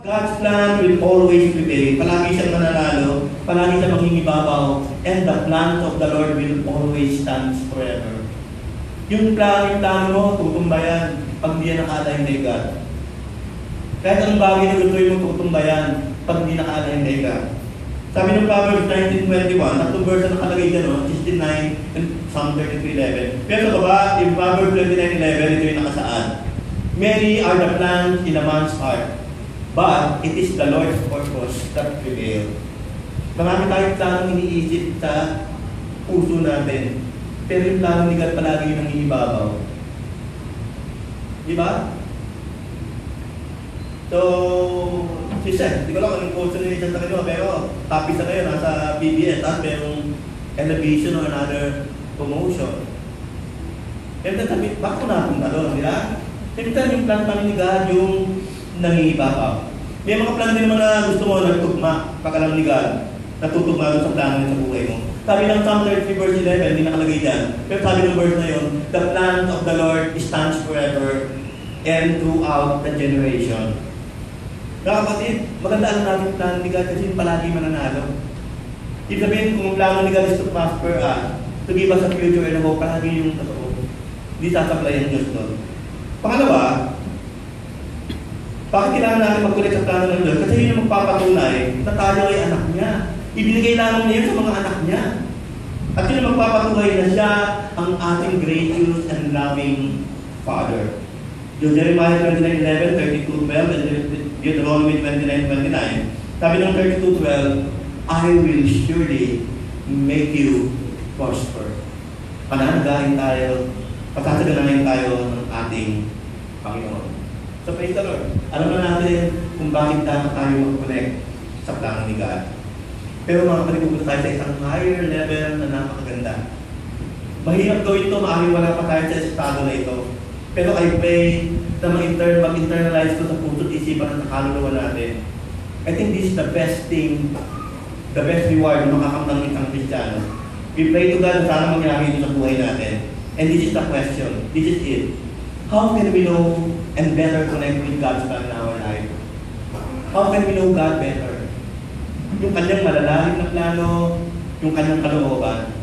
God's plan will always prevail. Palagi siyang mananalo, palagi siyang mangingibabaw, and the plans of the Lord will always stand forever. Yung plano mo, tutumbayan pag di yan nakalain kay God. Kahit anong bagay na gusto mo tutumbayan pag di nakalain kay God. Sabi ng Proverbs 19:21, tatlong verse na nakalagay dyan, 69 and Psalm 33:11. Pero sa baba, yung Proverbs 29:11, ito yung nakasaad. Many are the plans in a man's heart, but it is the Lord's purpose that prevail. Marami tayong planong iniisip sa puso natin, pero yung plano ni God palagi yung nangihibabaw. Di ba? So, di ko lang anong coach na sa kanyo, pero tapis na kayo, nasa PBS, at merong elevation or another promotion. Pero sabi, bakit ko napunta doon, di ba? Minsan yung plan pa ni God yung nangihibabaw. May mga plan din naman na gusto mo nagtugma, pagkalang ni God, natutugma doon sa plano niya sa buhay mo. Sabi ng Psalm 33 verse 11, hindi nakalagay dyan. Pero sabi ng verse na yun, the plan of the Lord stands forever and throughout the generation. Mga kapatid, maganda lang natin yung plano ni God kasi palagi mananalo. Ibig sabihin, kung ang plano ni God is to prosper us, to give us a future and hope, palagi yung totoo. Hindi sasablay ang Diyos doon. Pangalawa, bakit kailangan natin mag-connect sa plano ng Diyos? Kasi yun yung magpapatunay na tayo ay anak niya. Ibinigay lamang niya yun sa mga anak niya. At yun yung magpapatunay na siya ang ating gracious and loving Father. Yung Jeremiah 29:11, 32:12, and Deuteronomy 29:29. Sabi ng 32:12, I will surely make you prosper. Pananagahin tayo, pasasaganahin tayo ng ating Panginoon. So praise the Lord. Alam na natin kung bakit dapat tayo mag-connect sa plano ni God. Pero mga kapatid, pupunta tayo sa isang higher level na napakaganda. Mahirap gawin ito, maaaring wala pa tayo sa estado na ito. Pero I pray na mag-internalize ko sa puso't isipan at sa kaluluwa natin. I think this is the best thing, the best reward na makakamtan ng isang Kristiyano. We pray to God na sana mangyari ito sa buhay natin. And this is the question. This is it. How can we know and better connect with God's plan in our life? How can we know God better? Yung kanyang malalalim na plano, yung kanyang kalooban.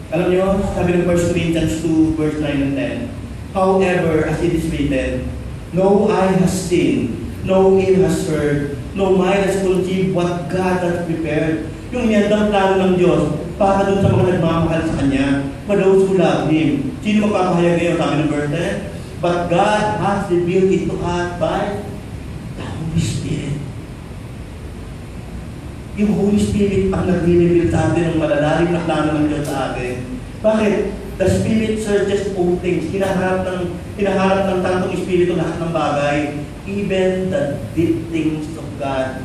Alam niyo, sabi ng 1 Corinthians 2, verse 9 and 10, however, as it is written, no eye has seen, no ear has heard, no mind has conceived what God has prepared. Yung niyandang plano ng Diyos para dun sa mga nagmamahal sa Kanya, for those who love Him. Sino magpapahayag ngayon? Sabi ng verse 10, but God has revealed it to us by the Holy Spirit. Yung Holy Spirit ang nag-reveal sa atin ng malalalim na plano ng Diyos sa atin. Bakit? The Spirit searches all things. Hinaharap ng tantong Espiritu lahat ng bagay, even the deep things of God.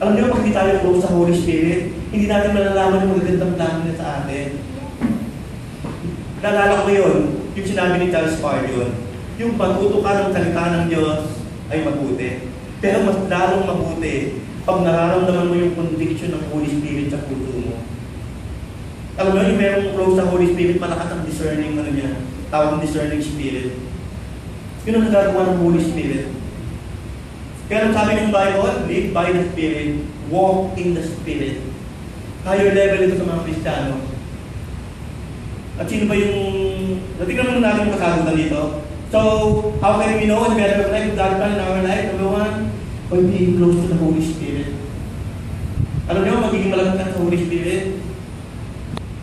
Alam niyo, pag hindi tayo close sa Holy Spirit, hindi natin malalaman yung magagandang plano niya sa atin. Naalala ko yun, yung sinabi ni Charles Spurgeon, yung pagtuto ka ng salita ng Diyos ay mabuti. Pero mas lalong mabuti pag nararamdaman mo yung conviction ng Holy Spirit sa puso mo. Alam mo, yung merong close sa Holy Spirit, malakas ang discerning niya, tawag discerning spirit. Yun ang nagagawa ng Holy Spirit. Kaya ang sabi ng Bible, live by the Spirit, walk in the Spirit. Higher level ito sa mga Kristiyano. At sino ba yung, natignan mo natin yung kasagutan dito. So, how can we know and better connect with God's plan in our life? Number one, by being close to the Holy Spirit. Alam niyo, magiging malapit ka sa Holy Spirit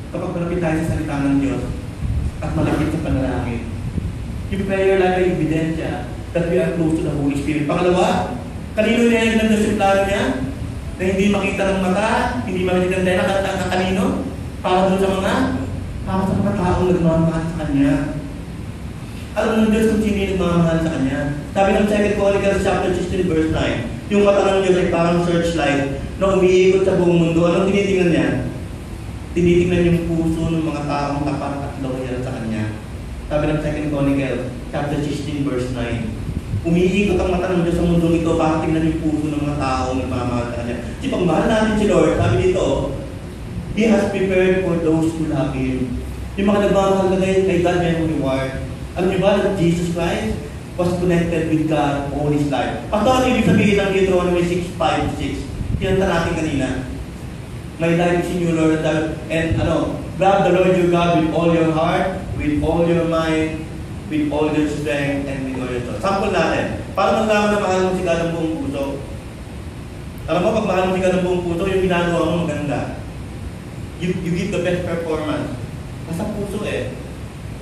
kapag malapit tayo sa salita ng Diyos at malapit sa panalangin. Yung prayer life ay ebidensya that we are close to the Holy Spirit. Pangalawa, kanino niya ng Diyos yung plano niya? Na hindi makita ng mata, hindi makita ng dena, kanino? Para doon sa mga taong nagmamahal sa Kanya. Alam ng Diyos kung sino yung nagmamahal sa Kanya. Sabi ng 2 Chronicles chapter 16 verse 9, yung mata ng Diyos ay parang searchlight na umiikot sa buong mundo. Anong tinitingnan niya? Tinitingnan yung puso ng mga taong tapat at loyal sa Kanya. Sabi ng 2 Chronicles chapter 16 verse 9, umiikot ang mata ng Diyos sa mundong ito para tingnan yung puso ng mga taong nagmamahal sa Kanya. Kasi pag mahal natin si Lord, sabi dito, He has prepared for those who love Him. Yung mga nagmamahal na kay God may reward. Alam niyo ba na Jesus Christ, was connected with God all his life. Pato, ano ibig sabihin ng Deuteronomy 6:5-6? Kinanta natin kanina. My life is in you, Lord, and love the Lord your God with all your heart, with all your mind, with all your strength, and with all your soul. Sample natin. Paano nalaman na mahal mo si God ng buong puso? Alam mo, pag mahal mo si God ng buong puso, yung ginagawa mo maganda. You give the best performance. Nasa puso eh.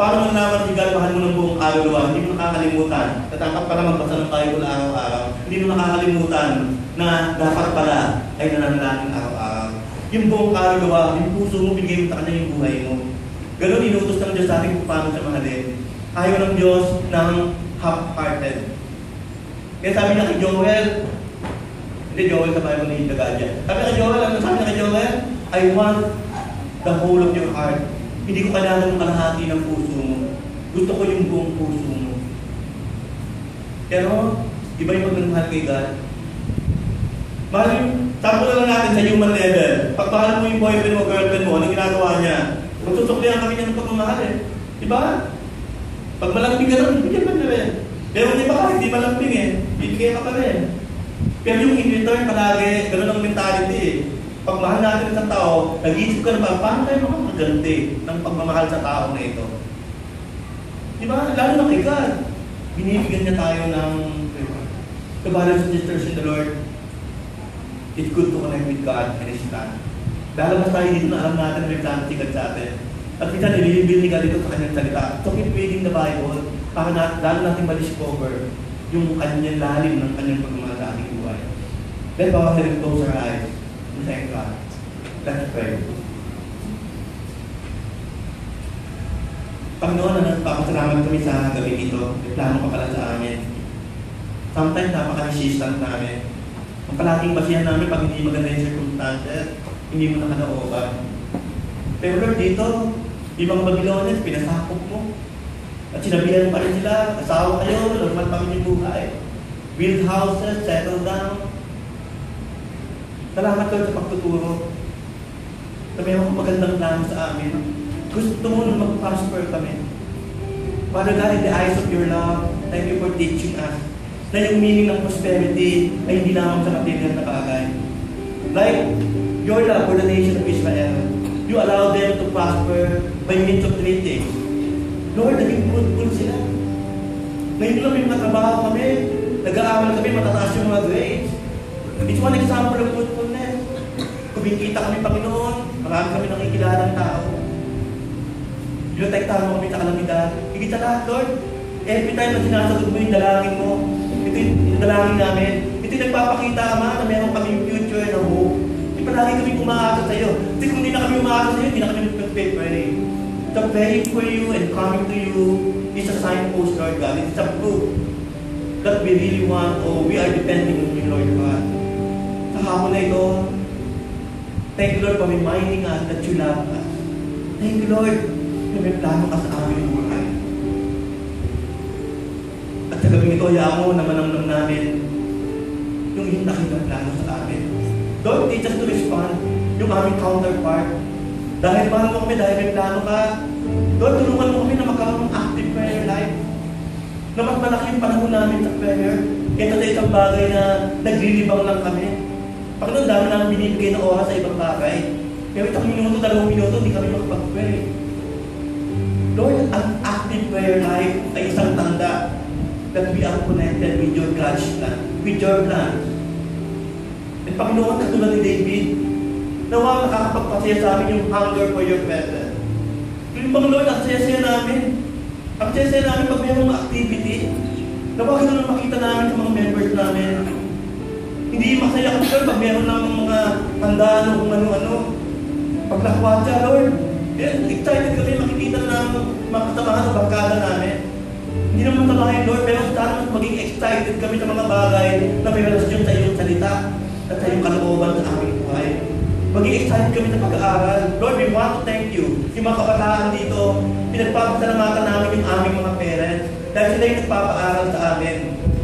Paano nalaman si God mahal mo ng buong araw-araw? Hindi mo nakakalimutan. Dapat pala magbasa ng Bible araw-araw. Hindi mo nakakalimutan na dapat pala ay nananalangin araw-araw. Yung buong araw-araw, yung puso mo, binigay mo sa kanya yung buhay mo. Ganun inuutos ng Diyos sa ating kung paano siya mahalin. Ayaw ng Diyos ng half-hearted. Kaya sabi niya kay Joel, hindi Joel sa Bible ni Dagadia. Sabi niya kay Joel, ano sabi niya kay Joel? I want the whole of your heart. Hindi ko kailangan ng kalahati ng puso mo. Gusto ko yung buong puso mo. Pero, iba yung pagmamahal kay God. Mahal yung, sample na lang natin sa human level. Pag mahal mo yung boyfriend mo, girlfriend mo, anong ginagawa niya? Magsusuklihan kami niya ng pagmamahal eh. Diba? Pag malambing ka naman, bigyan ka na rin. Pero di ba kahit di malambing eh, bibigyan ka pa rin. Pero yung in return palagi, gano'n ang mentality eh. Pag mahal natin sa tao, nag-iisip ka na ba, paano tayo makakaganti ng pagmamahal sa tao na ito? Diba? Lalo na kay God. Binibigyan niya tayo ng the brothers and sisters in the Lord. It's good to connect with God and His plan. Lalabas tayo dito na alam natin na may plano si God sa atin. At minsan nililibil ni God dito sa kanyang salita. So keep reading the Bible para lalo natin ma-discover yung kanyang lalim ng kanyang pagmamahal sa ating buhay. Let's bow our heads and close our eyes. Thank God. Let's pray. Panginoon, nagpapasalamat kami sa gabi ito. May plano ka pala sa amin. Sometimes napaka-resistant namin. Ang palaging basihan namin pag hindi maganda yung circumstances, hindi mo nakalooban. Pero Lord, dito, yung mga Babylones, pinasakop mo. At sinabihan pa rin sila, asawa kayo, normal pa rin yung buhay. Build houses, settle down. Salamat Lord sa pagtuturo. Na mayroong magandang plano sa amin. Gusto mo na mag-prosper kami. Father God, in the eyes of your love, thank you for teaching us na yung meaning ng prosperity ay hindi lamang sa material na bagay. Like your love for the nation of Israel, you allow them to prosper by means of 3 things. Lord, naging fruitful sila. Ngayon lang may mga trabaho kami, nag-aaral kami, matataas yung mga grades. It's one example of fruitfulness. Kumikita kami, Panginoon, marami kami nakikilalang tao. Pinotektahan mo kami sa kalamidad. Higit sa lahat, Lord, every time na sinasagot mo yung dalangin mo, ito yung dalangin namin, ito yung nagpapakita, Ama, na meron kaming future na hope. Hindi palagi kami umaasa sa iyo. Kasi kung hindi na kami umaasa sa iyo, hindi na kami nagpapray. The praying for you and coming to you is a signpost, Lord God. It's a proof that we really want or we are depending on you, Lord God. Sa hapon na ito, thank you, Lord, for reminding us that you love us. Thank you, Lord, na may plano ka sa aming buhay. At sa gabing ito, hayaan mo na manamnam namin yung hindi nakita plano sa amin. Lord, teach us to respond yung aming counterpart. Dahil mahal mo kami, dahil may plano ka. Lord, tulungan mo kami na magkaroon ng active prayer life. Na mas malaki yung panahon namin sa prayer. Ito sa isang bagay na naglilibang lang kami. Pagkakang dami namin binibigay na oras sa ibang bagay. Pero itong minuto, 2 minuto, hindi kami makapag-pray. Lord, ang active prayer life ay isang tanda that we are connected with your God's plan, with your plan. At Panginoon, katulad ni David, nawa nakakapagpasaya sa amin yung hunger for your presence. Yung Panginoon, ang saya-saya namin. Ang saya-saya namin pag mayroong activity. Nawa ganun ang makita namin sa mga members namin. Hindi masaya kami, Lord, pag mayroon ng mga handaan o kung ano-ano. Pag nakwatsa, Lord, excited kami makikita na ng mga kasamahan o barkada namin. Hindi naman tamahin, Lord, pero sana mas maging excited kami sa mga bagay na may relasyon sa iyong salita at sa iyong kalooban sa aming buhay. Maging excited kami sa pag-aaral. Lord, we want to thank you. Yung mga kabataan dito, pinagpapasalamatan namin yung aming mga parents dahil sila yung nagpapaaral sa amin.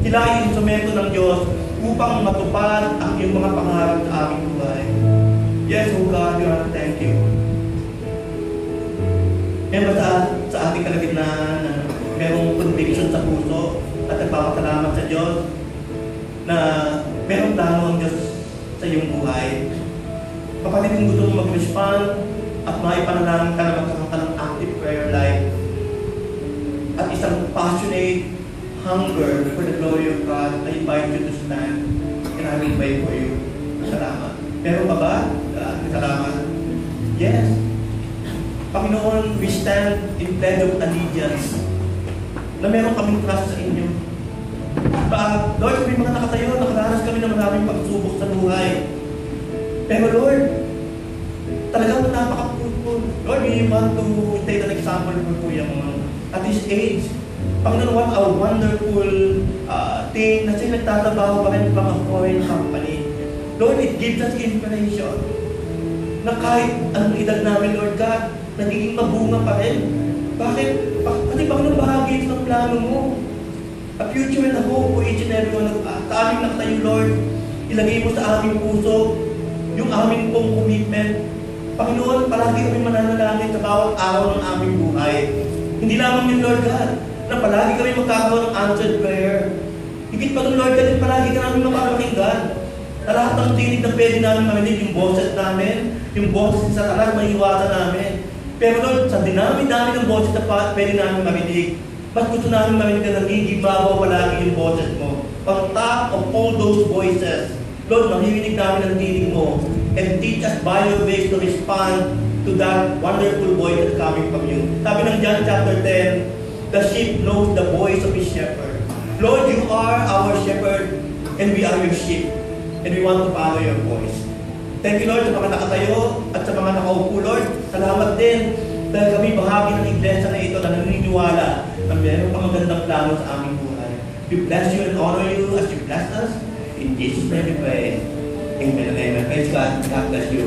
Sila ay instrumento ng Diyos upang matupad ang iyong mga pangarap sa aming buhay. Yes, oh God, we want to thank you. Kaya ba sa ating kalagitnaan na merong conviction sa puso at nagpapasalamat sa Diyos na meron plano ang Diyos sa iyong buhay. Kapatid, kung gusto mo mag-respond at maipanalangin ka na magkakaroon ka ng active prayer life at isang passionate hunger for the glory of God, I invite you to stand and I will pray for you. Salamat. Meron pa ba? Salamat. Yes. Panginoon, we stand in pledge of allegiance na meron kaming trust sa inyo. Lord, kami mga nakatayo, nakaranas kami ng maraming pagsubok sa buhay. Pero Lord, talagang napaka-fruitful. Lord, we want to take an example for Kuya mo. At this age, Panginoon, what a wonderful thing na siya nagtatrabaho pa rin ng mga foreign company. Lord, it gives us inspiration na kahit anong edad namin, Lord God, nagiging mabunga pa rin. Bakit? Kasi Panginoon, bahagi ito ng plano mo. A future and a hope for each and every one of us. Sa aming nakatayo, Lord, ilagay mo sa aming puso yung aming pong commitment. Panginoon, palagi kami mananalangin sa bawat araw ng aming buhay. Hindi lamang yun, Lord God, na palagi kami magkakaroon ng answered prayer. Higit pa doon, Lord God, palagi ka namin mapapakinggan. Na lahat ng tinig na pwede namin marinig, yung boses namin, yung boses sa talas, maiiwasan namin. Pero Lord, sa dinami-dami ng boses na pwede namin marinig, mas gusto namin marinig na nagigibabaw palagi yung boses mo. On top of all those voices, Lord, maririnig namin ang tinig mo and teach us by your grace to respond to that wonderful voice that's coming from you. Sabi ng John chapter 10, the sheep knows the voice of his shepherd. Lord, you are our shepherd and we are your sheep and we want to follow your voice. Thank you, Lord, sa mga nakatayo at sa mga nakaupo, Lord. Salamat din dahil kami bahagi ng iglesia na ito na naniniwala na meron kang magandang plano sa aming buhay. We bless you and honor you as you bless us. In Jesus' name we pray. Amen and amen. Praise God. God bless you.